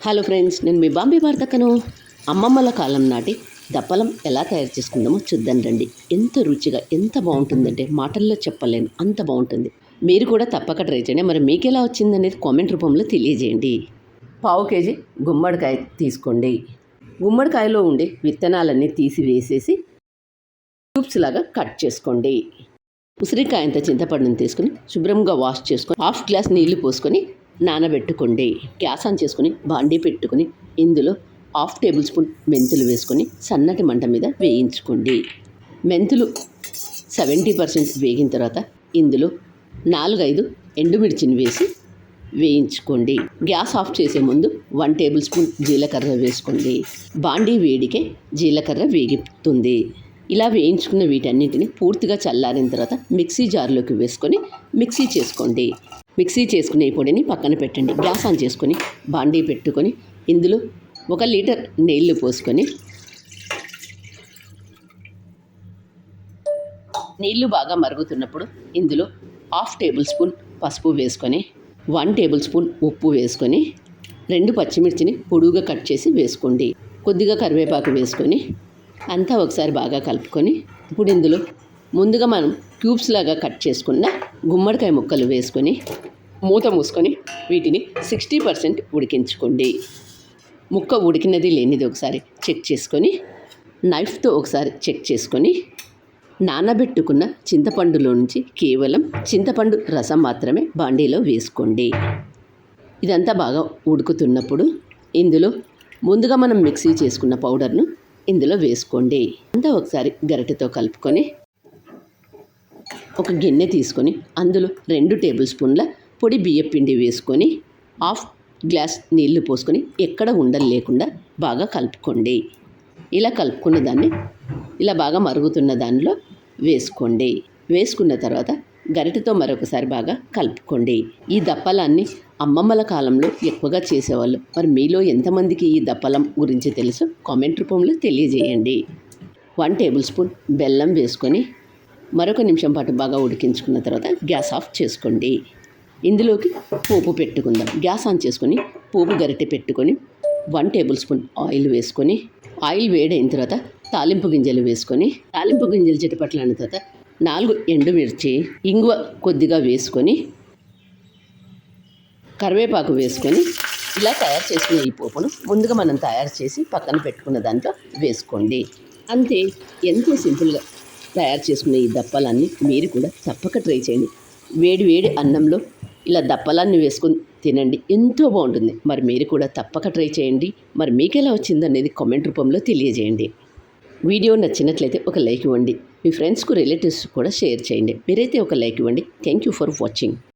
Hello friends, నేను మీ బాంబే వార్తకను. అమ్మమ్మల కాలం నాటి దప్పలం ఎలా తయారు చేసుకుందామో చూద్దాం రండి. ఎంత రుచిగా ఎంత బాగుంటుందంటే మాటల్లో చెప్పలేను, అంత బాగుంటుంది. మీరు కూడా తప్పక ట్రై చేయండి. మరి మీకు ఎలా వచ్చిందనేది కామెంట్ రూపంలో తెలియజేయండి. పావు కేజీ గుమ్మడికాయ తీసుకోండి. గుమ్మడికాయలో ఉండే విత్తనాలన్నీ తీసి వేసేసి ట్యూబ్స్ లాగా కట్ చేసుకోండి. ఉసిరికాయంత చింతపండుని తీసుకుని శుభ్రంగా వాష్ చేసుకొని హాఫ్ గ్లాస్ నీళ్లు పోసుకొని నానబెట్టుకోండి. గ్యాస్ ఆన్ చేసుకుని బాండీ పెట్టుకుని ఇందులో 1/2 టేబుల్ స్పూన్ మెంతులు వేసుకొని సన్నటి మంట మీద వేయించుకోండి. మెంతులు 70% వేగిన తర్వాత ఇందులో 4-5 ఎండుమిర్చిని వేసి వేయించుకోండి. గ్యాస్ ఆఫ్ చేసే ముందు 1 టేబుల్ స్పూన్ జీలకర్ర వేసుకోండి. బాండీ వేడికే జీలకర్ర వేగుతుంది. ఇలా వేయించుకున్న వీటన్నింటిని పూర్తిగా చల్లారిన తర్వాత మిక్సీ జార్లోకి వేసుకొని మిక్సీ చేసుకోండి. మిక్సీ చేసుకునే పొడిని పక్కన పెట్టండి. గ్యాస్ ఆన్ చేసుకొని బాండీ పెట్టుకొని ఇందులో 1 లీటర్ నీళ్లు పోసుకొని నీళ్లు బాగా మరుగుతున్నప్పుడు ఇందులో 1/2 టేబుల్ స్పూన్ పసుపు వేసుకొని 1 టేబుల్ స్పూన్ ఉప్పు వేసుకొని 2 పచ్చిమిర్చిని పొడుగుగా కట్ చేసి వేసుకోండి. కొద్దిగా కరివేపాకు వేసుకొని అంతా ఒకసారి బాగా కలుపుకొని ఇప్పుడు ఇందులో ముందుగా మనం క్యూబ్స్ లాగా కట్ చేసుకున్న గుమ్మడికాయ ముక్కలు వేసుకొని మూత మూసుకొని వీటిని 60% ఉడికించుకోండి. ముక్క ఉడికినది లేనిది ఒకసారి చెక్ చేసుకొని నైఫ్తో ఒకసారి చెక్ చేసుకొని నానబెట్టుకున్న చింతపండులో నుంచి కేవలం చింతపండు రసం మాత్రమే బాండీలో వేసుకోండి. ఇదంతా బాగా ఉడుకుతున్నప్పుడు ఇందులో ముందుగా మనం మిక్సీ చేసుకున్న పౌడర్ను ఇందులో వేసుకోండి. అంతా ఒకసారి గరిటెతో కలుపుకొని ఒక గిన్నె తీసుకొని అందులో 2 టేబుల్ స్పూన్ల పొడి బియ్యపిండి వేసుకొని 1/2 గ్లాస్ నీళ్లు పోసుకొని ఎక్కడ ఉండలు లేకుండా బాగా కలుపుకోండి. ఇలా కలుపుకున్న దాన్ని ఇలా బాగా మరుగుతున్న దానిలో వేసుకోండి. వేసుకున్న తర్వాత గరిటెతో మరొకసారి బాగా కలుపుకోండి. ఈ దప్పలాన్ని అమ్మమ్మల కాలంలో ఎక్కువగా చేసేవాళ్ళు. మరి మీలో ఎంతమందికి ఈ దప్పలం గురించి తెలుసు కామెంట్ రూపంలో తెలియజేయండి. 1 టేబుల్ స్పూన్ బెల్లం వేసుకొని మరొక నిమిషం పాటు బాగా ఉడికించుకున్న తర్వాత గ్యాస్ ఆఫ్ చేసుకోండి. ఇందులోకి పోపు పెట్టుకుందాం. గ్యాస్ ఆన్ చేసుకొని పోపు గరిటె పెట్టుకొని 1 టేబుల్ స్పూన్ ఆయిల్ వేసుకొని ఆయిల్ వేడైన తర్వాత తాలింపు గింజలు వేసుకొని తాలింపు గింజలు చిటపట్లాడిన తర్వాత 4 ఎండుమిర్చి ఇంగువ కొద్దిగా వేసుకొని కరివేపాకు వేసుకొని ఇలా తయారు చేసుకున్న ఈ పోపును ముందుగా మనం తయారు చేసి పక్కన పెట్టుకున్న దాంట్లో వేసుకోండి. అంతే, ఎంతో సింపుల్గా తయారు చేసుకునే ఈ దప్పలాన్ని మీరు కూడా తప్పక ట్రై చేయండి. వేడి వేడి అన్నంలో ఇలా దప్పలాన్ని వేసుకొని తినండి, ఎంతో బాగుంటుంది. మరి మీరు కూడా తప్పక ట్రై చేయండి. మరి మీకు ఎలా వచ్చిందనేది కామెంట్ రూపంలో తెలియజేయండి. వీడియో నచ్చినట్లయితే ఒక లైక్ ఇవ్వండి. మీ ఫ్రెండ్స్కు రిలేటివ్స్ కూడా షేర్ చేయండి. మీరైతే ఒక లైక్ ఇవ్వండి. Thank you for watching.